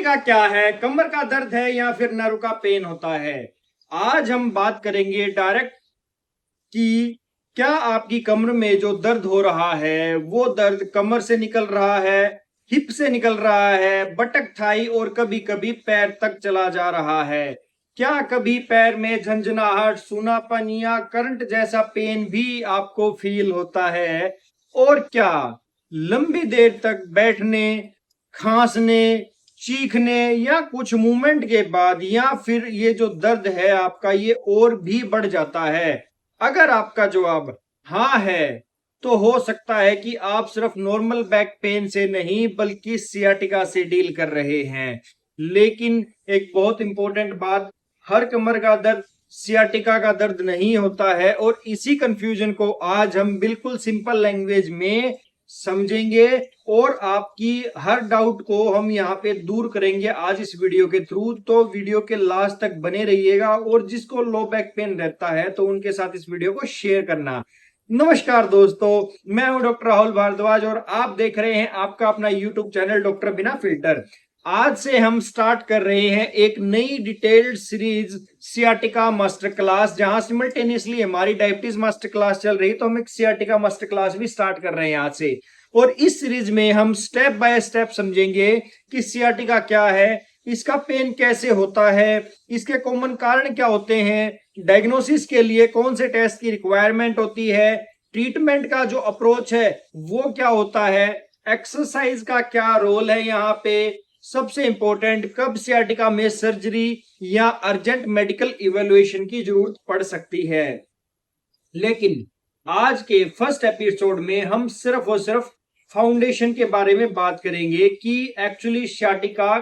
Sciatica क्या है, कमर का दर्द है या फिर नर्व का पेन होता है। आज हम बात करेंगे डायरेक्ट कि क्या आपकी कमर में जो दर्द हो रहा है वो दर्द कमर से निकल रहा है, हिप से निकल रहा है, बटक थाई और कभी कभी पैर तक चला जा रहा है। क्या कभी पैर में झंझनाहट, सूनापन या करंट जैसा पेन भी आपको फील होता है? और क्या लंबी देर तक बैठने, खांसने, चीखने या कुछ मूवमेंट के बाद या फिर ये जो दर्द है आपका ये और भी बढ़ जाता है? अगर आपका जवाब हाँ है तो हो सकता है कि आप सिर्फ नॉर्मल बैक पेन से नहीं बल्कि सियाटिका से डील कर रहे हैं। लेकिन एक बहुत इंपॉर्टेंट बात, हर कमर का दर्द सियाटिका का दर्द नहीं होता है और इसी कंफ्यूजन को आज हम बिल्कुल सिंपल लैंग्वेज में समझेंगे और आपकी हर डाउट को हम यहाँ पे दूर करेंगे आज इस वीडियो के थ्रू। तो वीडियो के लास्ट तक बने रहिएगा और जिसको लो बैक पेन रहता है तो उनके साथ इस वीडियो को शेयर करना। नमस्कार दोस्तों, मैं हूं डॉक्टर राहुल भारद्वाज और आप देख रहे हैं आपका अपना यूट्यूब चैनल डॉक्टर बिना फिल्टर। आज से हम स्टार्ट कर रहे हैं एक नई detailed series sciatica master class, जहां सिमल्टेनियसली हमारी डायबिटीज मास्टर क्लास चल रही, तो हम एक सियाटिका मास्टर क्लास भी स्टार्ट कर रहे हैं आज से। और इस सीरीज में हम स्टेप बाय स्टेप समझेंगे कि सियाटिका क्या है, इसका पेन कैसे होता है, इसके कॉमन कारण क्या होते हैं, डायग्नोसिस के लिए कौन से टेस्ट की रिक्वायरमेंट होती है, ट्रीटमेंट का जो अप्रोच है वो क्या होता है, एक्सरसाइज का क्या रोल है यहाँ पे, सबसे इंपॉर्टेंट कब सियाटिका में सर्जरी या अर्जेंट मेडिकल इवेल्युएशन की जरूरत पड़ सकती है। लेकिन आज के फर्स्ट एपिसोड में हम सिर्फ और सिर्फ फाउंडेशन के बारे में बात करेंगे कि एक्चुअली सियाटिका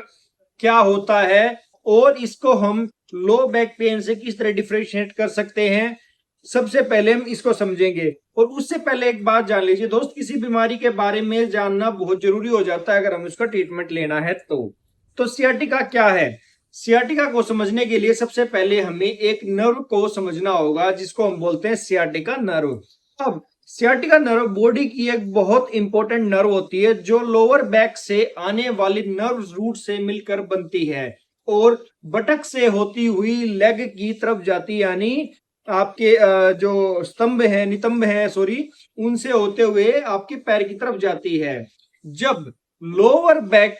क्या होता है और इसको हम लो बैक पेन से किस तरह डिफरेंशिएट कर सकते हैं। सबसे पहले हम इसको समझेंगे और उससे पहले एक बात जान लीजिए दोस्त, किसी बीमारी के बारे में जानना बहुत जरूरी हो जाता है अगर हम उसका ट्रीटमेंट लेना है तो सियाटिका क्या है। सियाटिका को समझने के लिए सबसे पहले हमें एक नर्व को समझना होगा जिसको हम बोलते हैं सियाटिका नर्व। अब सियाटिका नर्व बॉडी की एक बहुत इंपॉर्टेंट नर्व होती है जो लोअर बैक से आने वाली नर्व रूट से मिलकर बनती है और बटक से होती हुई लेग की तरफ जाती, यानी आपके जो स्तंभ है, नितंब है सॉरी, उनसे होते हुए आपके पैर की तरफ जाती है। जब लोअर बैक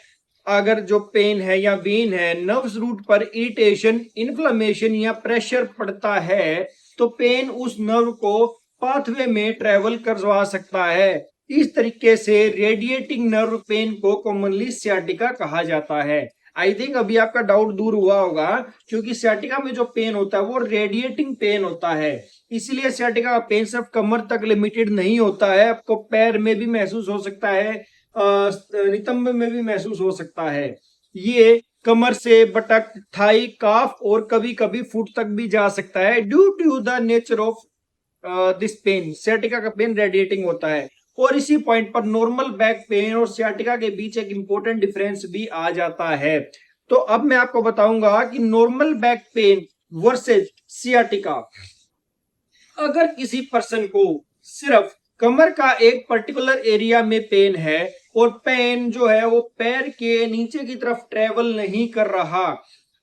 अगर जो पेन है या वेन है, नर्व्स रूट पर इरिटेशन, इन्फ्लेमेशन या प्रेशर पड़ता है तो पेन उस नर्व को पाथवे में ट्रेवल करवा सकता है। इस तरीके से रेडिएटिंग नर्व पेन को कॉमनली सियाटिका कहा जाता है। आई थिंक अभी आपका डाउट दूर हुआ होगा क्योंकि सियाटिका में जो पेन होता है वो रेडिएटिंग पेन होता है। इसीलिए सियाटिका का पेन सिर्फ कमर तक लिमिटेड नहीं होता है, आपको पैर में भी महसूस हो सकता है, नितंब में भी महसूस हो सकता है। ये कमर से बटक, थाई, काफ और कभी कभी फुट तक भी जा सकता है। Due to the nature of this pain, sciatica का पेन रेडिएटिंग होता है। और इसी पॉइंट पर नॉर्मल बैक पेन और सियाटिका के बीच एक इंपॉर्टेंट डिफरेंस भी आ जाता है। तो अब मैं आपको बताऊंगा कि normal back pen versus sciatica. अगर किसी पर्सन को सिर्फ कमर का एक पर्टिकुलर एरिया में पेन है और पेन जो है वो पैर के नीचे की तरफ ट्रेवल नहीं कर रहा,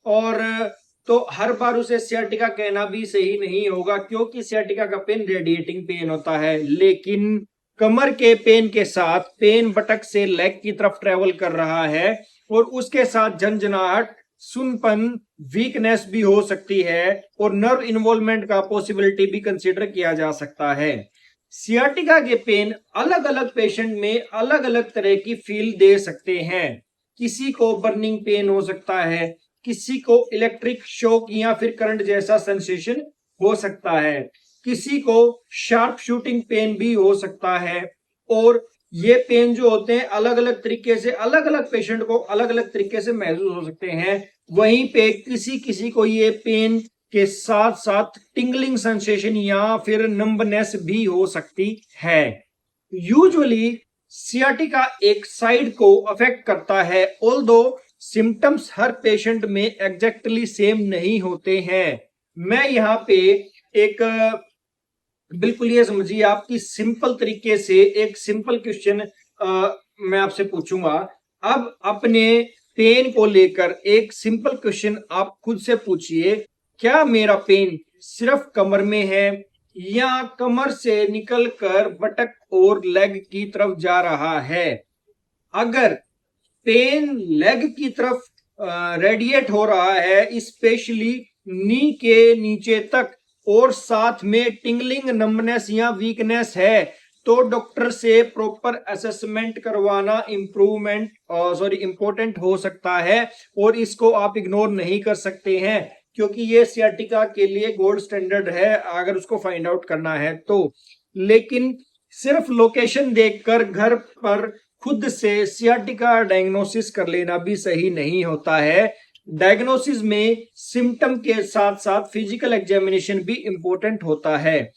और तो हर बार उसे सियाटिका कहना भी सही नहीं होगा क्योंकि सियाटिका का पेन रेडिएटिंग पेन होता है। लेकिन कमर के पेन के साथ पेन बटक से लेग की तरफ ट्रेवल कर रहा है और उसके साथ झंझनाहट, सुनपन, वीकनेस भी हो सकती है और नर्व इन्वॉल्वमेंट का पॉसिबिलिटी भी कंसीडर किया जा सकता है। सियाटिका के पेन अलग अलग पेशेंट में अलग अलग तरह की फील दे सकते हैं। किसी को बर्निंग पेन हो सकता है, किसी को इलेक्ट्रिक शॉक या फिर करंट जैसा सेंसेशन हो सकता है, किसी को शार्प शूटिंग पेन भी हो सकता है। और ये पेन जो होते हैं अलग अलग तरीके से अलग अलग पेशेंट को अलग अलग तरीके से महसूस हो सकते हैं। वहीं पे किसी किसी को ये पेन के साथ साथ टिंगलिंग सेंसेशन या फिर नंबनेस भी हो सकती है। यूजुअली सियाटिका एक साइड को अफेक्ट करता है, ऑल्दो सिम्टम्स हर पेशेंट में एग्जैक्टली सेम नहीं होते हैं। मैं यहाँ पे एक बिल्कुल ये समझिए आपकी सिंपल तरीके से एक सिंपल क्वेश्चन मैं आपसे पूछूंगा। अब अपने पेन को लेकर एक सिंपल क्वेश्चन आप खुद से पूछिए, क्या मेरा पेन सिर्फ कमर में है या कमर से निकलकर बटक और लेग की तरफ जा रहा है? अगर पेन लेग की तरफ रेडिएट हो रहा है, स्पेशली नी के नीचे तक, और साथ में टिंगलिंग, नंबनेस या वीकनेस है, तो डॉक्टर से प्रॉपर असेसमेंट करवाना इंपॉर्टेंट हो सकता है, और इसको आप इग्नोर नहीं कर सकते हैं क्योंकि ये सियाटिका के लिए गोल्ड स्टैंडर्ड है अगर उसको फाइंड आउट करना है तो। लेकिन सिर्फ लोकेशन देखकर घर पर खुद से सियाटिका डायग्नोसिस कर लेना भी सही नहीं होता है। डायग्नोसिस में सिम्टम के साथ साथ फिजिकल एग्जामिनेशन भी इंपॉर्टेंट होता है।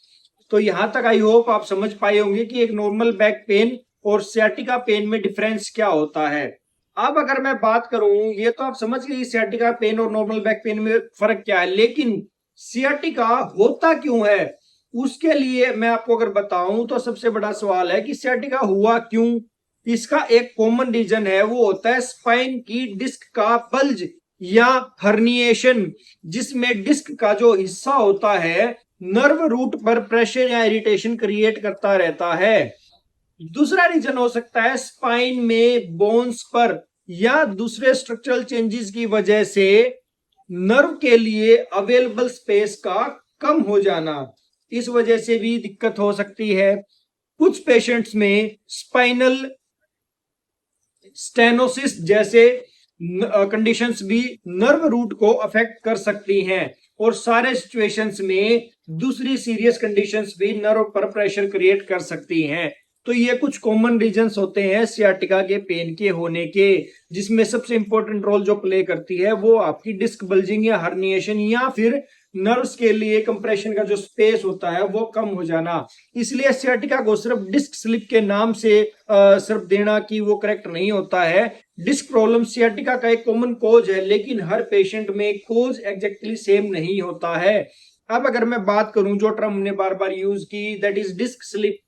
तो यहां तक आई होप आप समझ पाए होंगे कि एक नॉर्मल बैक पेन और सियाटिका पेन में डिफरेंस क्या होता है। अब अगर मैं बात करूं, ये तो आप समझ गए सियाटिका पेन और नॉर्मल बैक पेन में फर्क क्या है, लेकिन सियाटिका होता क्यों है उसके लिए मैं आपको अगर बताऊं तो सबसे बड़ा सवाल है कि सियाटिका हुआ क्यों। इसका एक कॉमन रीजन है, वो होता है स्पाइन की डिस्क का बल्ज या हर्निएशन, जिसमें डिस्क का जो हिस्सा होता है नर्व रूट पर प्रेशर या इरिटेशन क्रिएट करता रहता है। दूसरा रीजन हो सकता है स्पाइन में बोन्स पर या दूसरे स्ट्रक्चरल चेंजेस की वजह से नर्व के लिए अवेलेबल स्पेस का कम हो जाना, इस वजह से भी दिक्कत हो सकती है। कुछ पेशेंट्स में स्पाइनल स्टेनोसिस जैसे कंडीशंस भी नर्व रूट को अफेक्ट कर सकती हैं, और सारे सिचुएशंस में दूसरी सीरियस कंडीशंस भी नर्व पर प्रेशर क्रिएट कर सकती हैं। तो ये कुछ कॉमन रीजंस होते हैं सियाटिका के पेन के होने के, जिसमें सबसे इंपॉर्टेंट रोल जो प्ले करती है वो आपकी डिस्क बल्जिंग या हर्निएशन या फिर नर्व्स के लिए कंप्रेशन का जो स्पेस होता है वो कम हो जाना। इसलिए सियाटिका को सिर्फ डिस्क स्लिप के नाम से सिर्फ देना कि वो करेक्ट नहीं होता है। डिस्क प्रॉब्लम सियाटिका का एक कॉमन कोज है, लेकिन हर पेशेंट में कोज एग्जैक्टली सेम नहीं होता है। अब अगर मैं बात करूं जो टर्म हमने बार बार यूज की, दैट इज डिस्क स्लिप,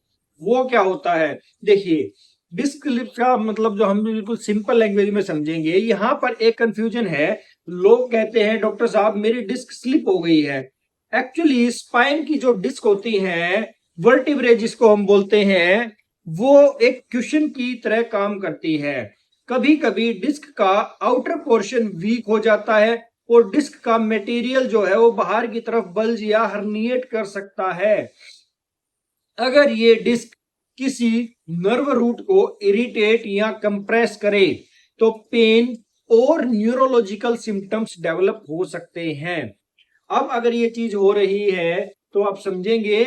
वो क्या होता है? देखिए, डिस्क स्लिप का मतलब जो हम बिल्कुल सिंपल लैंग्वेज में समझेंगे, यहाँ पर एक कंफ्यूजन है। लोग कहते हैं डॉक्टर साहब मेरी डिस्क स्लिप हो गई है। एक्चुअली स्पाइन की जो डिस्क होती है, वर्टिब्रे जिसको हम बोलते हैं, वो एक क्वेश्चन की तरह काम करती है। कभी कभी डिस्क का आउटर पोर्शन वीक हो जाता है और डिस्क का मटेरियल जो है वो बाहर की तरफ बल्ज या हर्निएट कर सकता है। अगर ये डिस्क किसी नर्व रूट को इरिटेट या कंप्रेस करे तो पेन और न्यूरोलॉजिकल सिम्टम्स डेवलप हो सकते हैं। अब अगर ये चीज हो रही है तो आप समझेंगे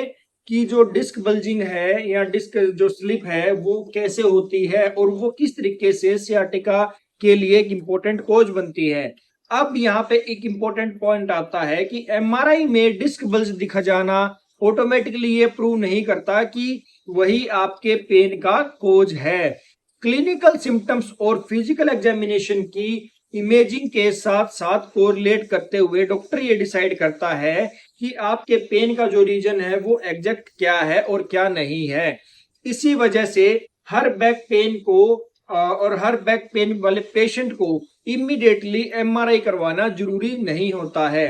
कि जो डिस्क बल्जिंग है या डिस्क जो स्लिप है वो कैसे होती है और वो किस तरीके से सियाटिका के लिए एक इंपॉर्टेंट कोज बनती है। अब यहाँ पे एक इंपॉर्टेंट पॉइंट आता है कि एमआरआई में डिस्क बल्ज दिखा जाना ऑटोमेटिकली ये प्रूव नहीं करता कि वही आपके पेन का कोज है। क्लिनिकल सिम्टम्स और फिजिकल एग्जामिनेशन की इमेजिंग के साथ साथ कोरिलेट करते हुए डॉक्टर ये डिसाइड करता है कि आपके पेन का जो रीजन है वो एग्जैक्ट क्या है और क्या नहीं है। इसी वजह से हर बैक पेन को और हर बैक पेन वाले पेशेंट को इमीडिएटली एमआरआई करवाना जरूरी नहीं होता है।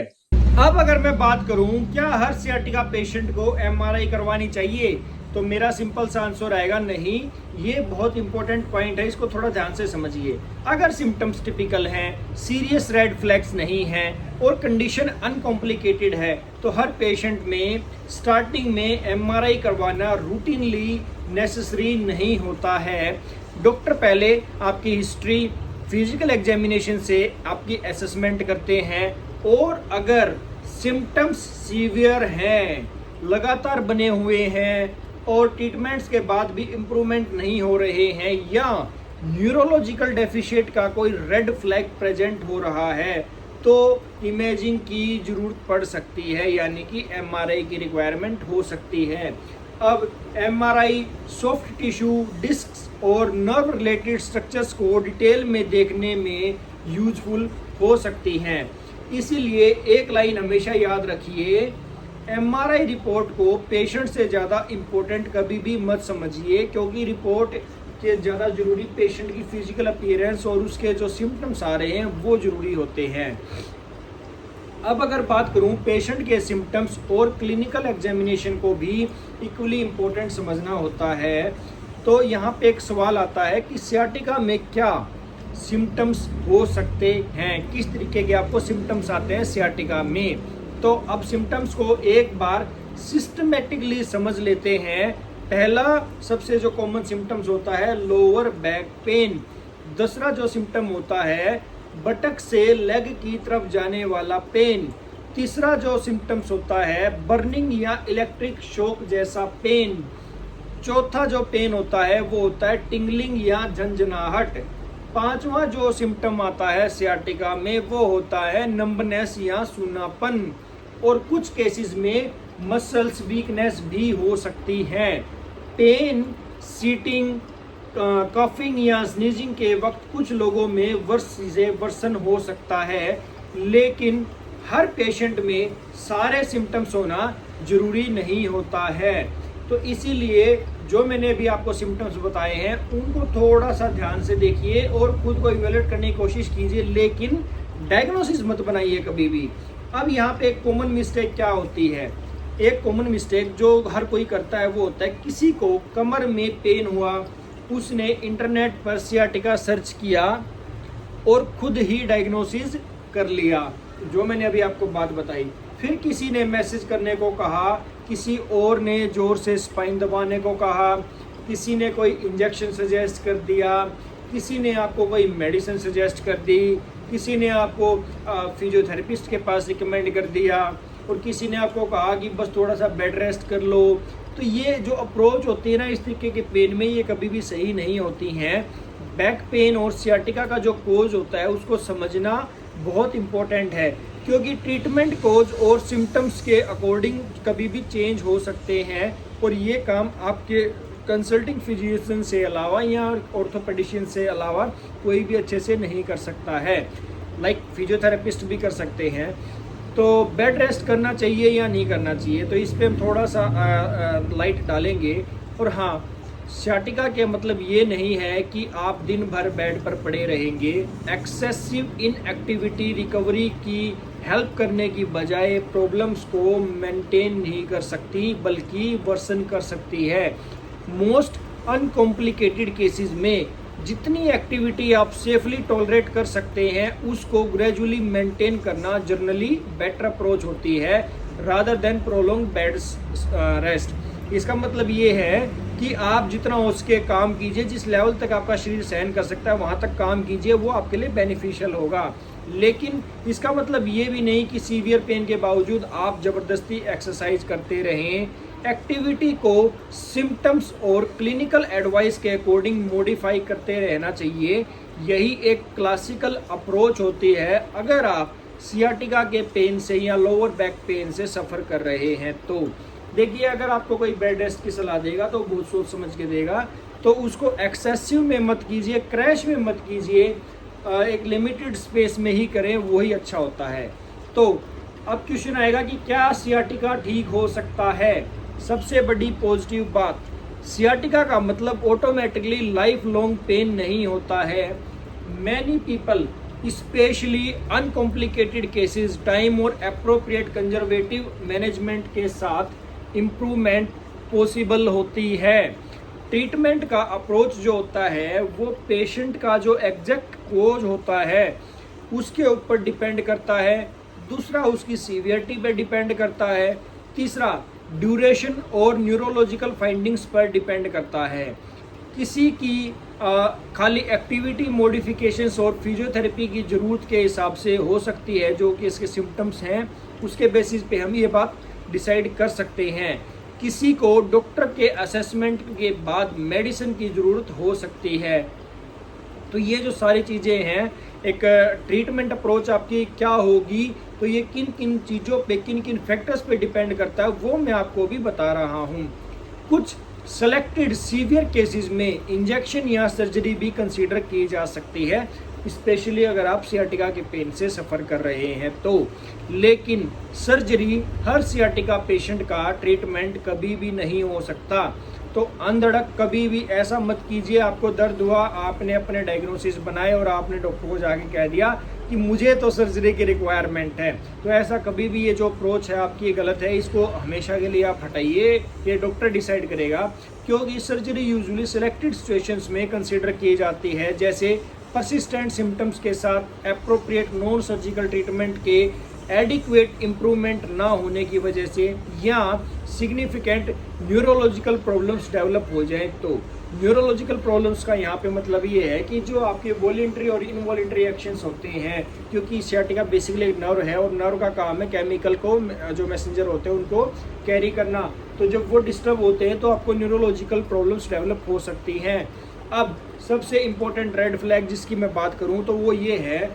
अब अगर मैं बात करूं क्या हर सियाटिका पेशेंट को एमआरआई करवानी चाहिए, तो मेरा सिंपल सा आंसर आएगा नहीं। ये बहुत इंपॉर्टेंट पॉइंट है, इसको थोड़ा ध्यान से समझिए। अगर सिम्टम्स टिपिकल हैं, सीरियस रेड फ्लैग्स नहीं हैं और कंडीशन अनकॉम्प्लिकेटेड है तो हर पेशेंट में स्टार्टिंग में एमआरआई करवाना रूटीनली नेसेसरी नहीं होता है। डॉक्टर पहले आपकी हिस्ट्री, फिजिकल एग्जामिनेशन से आपकी असेसमेंट करते हैं, और अगर सिम्टम्स सीवियर हैं, लगातार बने हुए हैं और ट्रीटमेंट्स के बाद भी इम्प्रूवमेंट नहीं हो रहे हैं, या न्यूरोलॉजिकल डेफिशिएट का कोई रेड फ्लैग प्रेजेंट हो रहा है, तो इमेजिंग की जरूरत पड़ सकती है, यानी कि एमआरआई की रिक्वायरमेंट हो सकती है। अब एमआरआई सॉफ्ट टिश्यू, डिस्क और नर्व रिलेटेड स्ट्रक्चर्स को डिटेल में देखने में यूजफुल हो सकती हैं। इसीलिए एक लाइन हमेशा याद रखिए, एमआरआई रिपोर्ट को पेशेंट से ज़्यादा इम्पोर्टेंट कभी भी मत समझिए, क्योंकि रिपोर्ट के ज़्यादा जरूरी पेशेंट की फिजिकल अपीयरेंस और उसके जो सिम्टम्स आ रहे हैं वो जरूरी होते हैं। अब अगर बात करूं पेशेंट के सिम्टम्स और क्लिनिकल एग्जामिनेशन को भी इक्वली इम्पोर्टेंट समझना होता है, तो यहाँ पे एक सवाल आता है कि सियाटिका में क्या सिम्टम्स हो सकते हैं, किस तरीके के आपको सिम्टम्स आते हैं सियाटिका में। तो अब सिम्टम्स को एक बार सिस्टमेटिकली समझ लेते हैं। पहला सबसे जो कॉमन सिम्टम्स होता है लोअर बैक पेन। दूसरा जो सिम्टम होता है बटक से लेग की तरफ जाने वाला पेन। तीसरा जो सिम्टम्स होता है बर्निंग या इलेक्ट्रिक शॉक जैसा पेन। चौथा जो पेन होता है वो होता है टिंगलिंग या झंझनाहट। पांचवा जो सिम्टम आता है सियाटिका में वो होता है नंबनेस या सूनापन। और कुछ केसेस में मसल्स वीकनेस भी हो सकती है। पेन सीटिंग कफिंग या स्नीजिंग के वक्त कुछ लोगों में वर्सन हो सकता है, लेकिन हर पेशेंट में सारे सिम्टम्स होना जरूरी नहीं होता है। तो इसीलिए जो मैंने अभी आपको सिम्टम्स बताए हैं उनको थोड़ा सा ध्यान से देखिए और खुद को इवेल्युएट करने की कोशिश कीजिए, लेकिन डायग्नोसिस मत बनाइए कभी भी। अब यहाँ पे एक कॉमन मिस्टेक क्या होती है, एक कॉमन मिस्टेक जो हर कोई करता है वो होता है किसी को कमर में पेन हुआ, उसने इंटरनेट पर सियाटिका सर्च किया और खुद ही डायग्नोसिस कर लिया, जो मैंने अभी आपको बात बताई। फिर किसी ने मैसेज करने को कहा, किसी और ने जोर से स्पाइन दबाने को कहा, किसी ने कोई इंजेक्शन सजेस्ट कर दिया, किसी ने आपको कोई मेडिसिन सजेस्ट कर दी, किसी ने आपको फिजियोथेरेपिस्ट के पास रिकमेंड कर दिया और किसी ने आपको कहा कि बस थोड़ा सा बेड रेस्ट कर लो। तो ये जो अप्रोच होती है ना इस तरीके के पेन में, ये कभी भी सही नहीं होती हैं। बैक पेन और सियाटिका का जो कोज होता है उसको समझना बहुत इम्पोर्टेंट है, क्योंकि ट्रीटमेंट कोज और सिम्टम्स के अकॉर्डिंग कभी भी चेंज हो सकते हैं और ये काम आपके कंसल्टिंग फिजिशियन से अलावा या ऑर्थोपेडिशियन से अलावा कोई भी अच्छे से नहीं कर सकता है। लाइक फिजियोथेरेपिस्ट भी कर सकते हैं। तो बेड रेस्ट करना चाहिए या नहीं करना चाहिए, तो इस पर हम थोड़ा सा लाइट डालेंगे। और हाँ, सियाटिका के मतलब ये नहीं है कि आप दिन भर बेड पर पड़े रहेंगे। एक्सेसिव इनएक्टिविटी रिकवरी की हेल्प करने की बजाय प्रॉब्लम्स को मेंटेन नहीं कर सकती बल्कि वर्सन कर सकती है। मोस्ट अनकॉम्प्लिकेटेड केसेस में जितनी एक्टिविटी आप सेफली टॉलरेट कर सकते हैं उसको ग्रेजुअली मेंटेन करना जनरली बेटर अप्रोच होती है rather than prolong bed rest. इसका मतलब ये है कि आप जितना हो सके काम कीजिए, जिस लेवल तक आपका शरीर सहन कर सकता है वहाँ तक काम कीजिए, वो आपके लिए बेनिफिशियल होगा। लेकिन इसका मतलब ये भी नहीं कि सीवियर पेन के बावजूद आप ज़बरदस्ती एक्सरसाइज करते रहें। एक्टिविटी को सिम्टम्स और क्लिनिकल एडवाइस के अकॉर्डिंग मॉडिफाई करते रहना चाहिए। यही एक क्लासिकल अप्रोच होती है अगर आप सियाटिका के पेन से या लोअर बैक पेन से सफ़र कर रहे हैं। तो देखिए, अगर आपको कोई बेड रेस्ट की सलाह देगा तो बहुत सोच समझ के देगा, तो उसको एक्सेसिव में मत कीजिए, क्रैश में मत कीजिए, एक लिमिटेड स्पेस में ही करें, वही अच्छा होता है। तो अब क्वेश्चन आएगा कि क्या सियाटिका ठीक हो सकता है। सबसे बड़ी पॉजिटिव बात, सियाटिका का मतलब ऑटोमेटिकली लाइफ लॉन्ग पेन नहीं होता है। Many people specially uncomplicated cases time और अप्रोप्रिएट कंजर्वेटिव मैनेजमेंट के साथ इम्प्रूवमेंट पॉसिबल होती है। ट्रीटमेंट का अप्रोच जो होता है वो पेशेंट का जो एग्जैक्ट कोज होता है उसके ऊपर डिपेंड करता है। दूसरा, उसकी सीवियरिटी पर डिपेंड करता है। तीसरा, ड्यूरेशन और न्यूरोलॉजिकल फाइंडिंग्स पर डिपेंड करता है। किसी की खाली एक्टिविटी मॉडिफिकेशंस और फिजियोथेरेपी की ज़रूरत के हिसाब से हो सकती है, जो कि इसके सिम्टम्स हैं उसके बेसिस पे हम ये बात डिसाइड कर सकते हैं। किसी को डॉक्टर के असेसमेंट के बाद मेडिसिन की ज़रूरत हो सकती है। तो ये जो सारी चीज़ें हैं, एक ट्रीटमेंट अप्रोच आपकी क्या होगी, तो ये किन किन चीज़ों पे, किन किन फैक्टर्स पे डिपेंड करता है वो मैं आपको भी बता रहा हूँ। कुछ सेलेक्टेड सीवियर केसेस में इंजेक्शन या सर्जरी भी कंसीडर की जा सकती है, स्पेशली अगर आप सियाटिका के पेन से सफ़र कर रहे हैं तो। लेकिन सर्जरी हर सियाटिका पेशेंट का ट्रीटमेंट कभी भी नहीं हो सकता। तो अनधड़क कभी भी ऐसा मत कीजिए। आपको दर्द हुआ, आपने अपने डायग्नोसिस बनाए और आपने डॉक्टर को जाके कह दिया कि मुझे तो सर्जरी की रिक्वायरमेंट है। तो ऐसा कभी भी, ये जो अप्रोच है आपकी गलत है, इसको हमेशा के लिए आप हटाइए। ये डॉक्टर डिसाइड करेगा, क्योंकि सर्जरी यूजुअली सिलेक्टेड सिचुएशंस में कंसिडर की जाती है, जैसे परसिस्टेंट सिम्टम्स के साथ एप्रोप्रिएट नॉन सर्जिकल ट्रीटमेंट के एडिक्वेट इम्प्रूवमेंट ना होने की वजह से, या सिग्निफिकेंट न्यूरोलॉजिकल प्रॉब्लम्स डेवलप हो जाए। तो न्यूरोलॉजिकल प्रॉब्लम्स का यहाँ पे मतलब ये है कि जो आपके वॉलेंट्री और इनवॉलेंट्री एक्शंस होते हैं, क्योंकि सियाटिका बेसिकली एक नर्व है और नर्व का काम है केमिकल को, जो मैसेंजर होते हैं उनको कैरी करना। तो जब वो डिस्टर्ब होते हैं तो आपको न्यूरोलॉजिकल प्रॉब्लम्स डेवलप हो सकती हैं। अब सबसे इम्पोर्टेंट रेड फ्लैग जिसकी मैं बात करूँ तो वो ये है,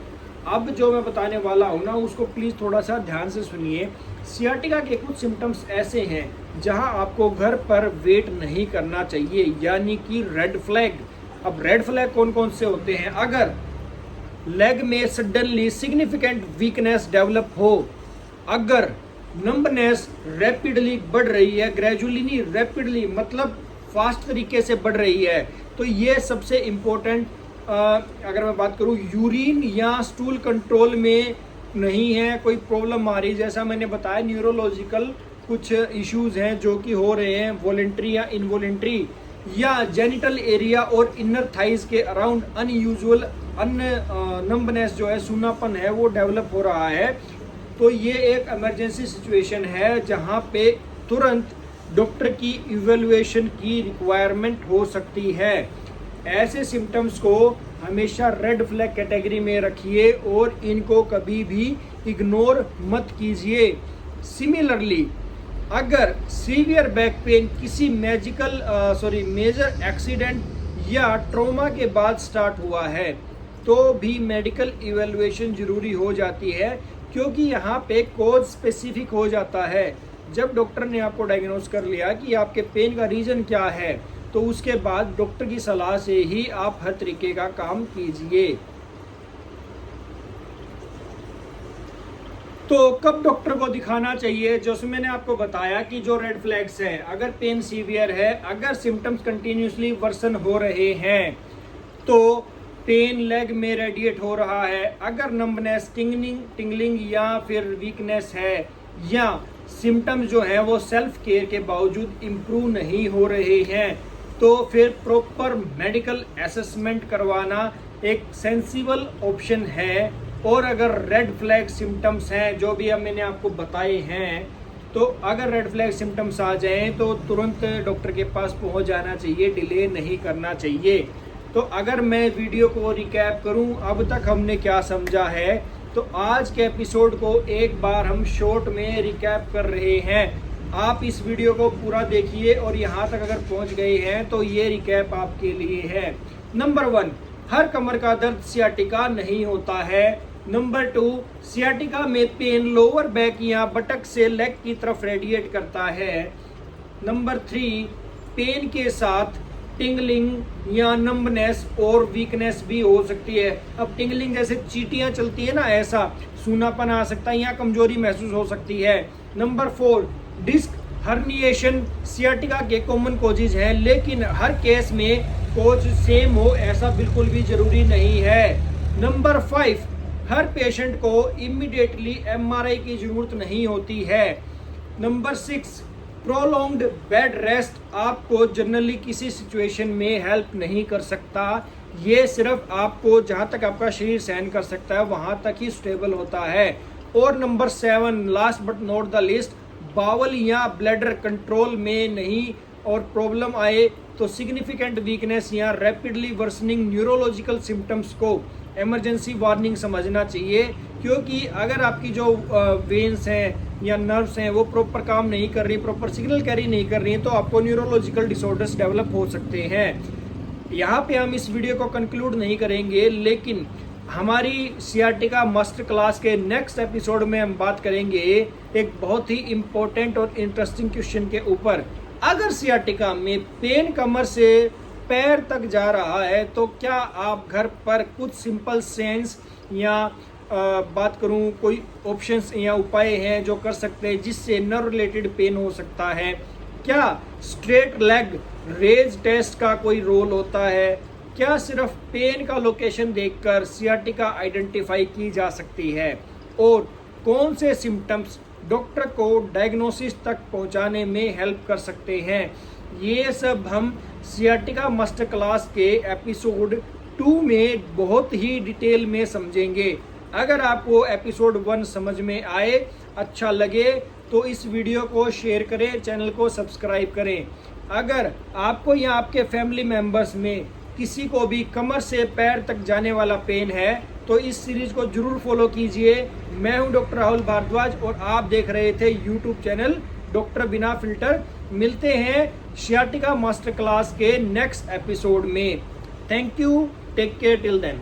अब जो मैं बताने वाला हूँ ना उसको प्लीज़ थोड़ा सा ध्यान से सुनिए। सियाटिका के कुछ सिम्टम्स ऐसे हैं जहां आपको घर पर वेट नहीं करना चाहिए, यानी कि रेड फ्लैग। अब रेड फ्लैग कौन कौन से होते हैं? अगर लेग में सडनली सिग्निफिकेंट वीकनेस डेवलप हो, अगर नंबनेस रैपिडली बढ़ रही है, ग्रेजुअली नहीं रैपिडली मतलब फास्ट तरीके से बढ़ रही है, तो ये सबसे इम्पोर्टेंट। अगर मैं बात करूँ यूरिन या स्टूल कंट्रोल में नहीं है, कोई प्रॉब्लम आ रही, जैसा मैंने बताया न्यूरोलॉजिकल कुछ इश्यूज हैं जो कि हो रहे हैं वॉलेंट्री या इनवॉलेंट्री, या जेनिटल एरिया और इनर थाइज के अराउंड अनयूजुअल नंबनेस जो है, सूनापन है, वो डेवलप हो रहा है, तो ये एक इमरजेंसी सिचुएशन है जहाँ पे तुरंत डॉक्टर की इवेल्युएशन की रिक्वायरमेंट हो सकती है। ऐसे सिम्टम्स को हमेशा रेड फ्लैग कैटेगरी में रखिए और इनको कभी भी इग्नोर मत कीजिए। सिमिलरली, अगर सीवियर बैक पेन किसी मेजर एक्सीडेंट या ट्रॉमा के बाद स्टार्ट हुआ है तो भी मेडिकल इवैल्यूएशन जरूरी हो जाती है, क्योंकि यहाँ पे कोज स्पेसिफिक हो जाता है। जब डॉक्टर ने आपको डायग्नोस कर लिया कि आपके पेन का रीजन क्या है, तो उसके बाद डॉक्टर की सलाह से ही आप हर तरीके का काम कीजिए। तो कब डॉक्टर को दिखाना चाहिए? जैसे मैंने आपको बताया कि जो रेड फ्लैग्स हैं, अगर पेन सीवियर है, अगर सिम्टम्स कंटिन्यूसली वर्सन हो रहे हैं, तो पेन लेग में रेडिएट हो रहा है, अगर नंबनेस, टिंगलिंग या फिर वीकनेस है, या सिम्टम्स जो हैं वो सेल्फ केयर के बावजूद इम्प्रूव नहीं हो रहे हैं, तो फिर प्रॉपर मेडिकल असेसमेंट करवाना एक सेंसिबल ऑप्शन है। और अगर रेड फ्लैग सिम्टम्स हैं जो भी अब मैंने आपको बताए हैं, तो अगर रेड फ्लैग सिम्टम्स आ जाएं तो तुरंत डॉक्टर के पास पहुंच जाना चाहिए, डिले नहीं करना चाहिए। तो अगर मैं वीडियो को रिकैप करूं, अब तक हमने क्या समझा है, तो आज के एपिसोड को एक बार हम शॉर्ट में रिकैप कर रहे हैं। आप इस वीडियो को पूरा देखिए और यहाँ तक अगर पहुँच गए हैं तो ये रिकैप आपके लिए है। नंबर 1, हर कमर का दर्द सियाटिका नहीं होता है। नंबर 2, सियाटिका में पेन लोअर बैक या बटक से लेग की तरफ रेडिएट करता है। नंबर 3, पेन के साथ टिंगलिंग या नंबनेस और वीकनेस भी हो सकती है। अब टिंगलिंग जैसे चींटियां चलती है ना, ऐसा सूनापन आ सकता है या कमजोरी महसूस हो सकती है। नंबर 4, डिस्क हर्निएशन सियाटिका के कॉमन कॉजेज हैं, लेकिन हर केस में कोज सेम हो ऐसा बिल्कुल भी जरूरी नहीं है। नंबर 5, हर पेशेंट को इमीडिएटली एमआरआई की जरूरत नहीं होती है। नंबर 6, प्रोलॉन्ग्ड बेड रेस्ट आपको जनरली किसी सिचुएशन में हेल्प नहीं कर सकता, ये सिर्फ आपको जहाँ तक आपका शरीर सहन कर सकता है वहाँ तक ही स्टेबल होता है। और number 7, last but not the list, bowel या ब्लैडर कंट्रोल में नहीं और प्रॉब्लम आए तो सिग्निफिकेंट वीकनेस या रैपिडली वर्सनिंग न्यूरोलॉजिकल सिम्टम्स को इमरजेंसी वार्निंग समझना चाहिए, क्योंकि अगर आपकी जो वेन्स हैं या नर्व्स हैं वो प्रॉपर काम नहीं कर रही, प्रॉपर सिग्नल कैरी नहीं कर रही हैं, तो आपको न्यूरोलॉजिकल डिसऑर्डर्स डेवलप हो सकते हैं। यहाँ पे हम इस वीडियो को कंक्लूड नहीं करेंगे, लेकिन हमारी सियाटिका मास्टर क्लास के नेक्स्ट एपिसोड में हम बात करेंगे एक बहुत ही इम्पोर्टेंट और इंटरेस्टिंग क्वेश्चन के ऊपर। अगर सियाटिका में पेन कमर से पैर तक जा रहा है तो क्या आप घर पर कुछ सिंपल सेंस या बात करूं कोई ऑप्शंस या उपाय हैं जो कर सकते हैं जिससे नर्व रिलेटेड पेन हो सकता है। क्या स्ट्रेट लेग रेज टेस्ट का कोई रोल होता है? क्या सिर्फ पेन का लोकेशन देखकर सियाटिका आइडेंटिफाई की जा सकती है? और कौन से सिम्टम्स डॉक्टर को डायग्नोसिस तक पहुंचाने में हेल्प कर सकते हैं? ये सब हम सियाटिका मास्टर क्लास के एपिसोड 2 में बहुत ही डिटेल में समझेंगे। अगर आपको एपिसोड 1 समझ में आए, अच्छा लगे तो इस वीडियो को शेयर करें, चैनल को सब्सक्राइब करें। अगर आपको या आपके फैमिली मेंबर्स में किसी को भी कमर से पैर तक जाने वाला पेन है तो इस सीरीज को जरूर फॉलो कीजिए। मैं हूं डॉक्टर राहुल भारद्वाज और आप देख रहे थे यूट्यूब चैनल डॉक्टर बिना फिल्टर। मिलते हैं सियाटिका मास्टर क्लास के नेक्स्ट एपिसोड में। Thank you, take care till then.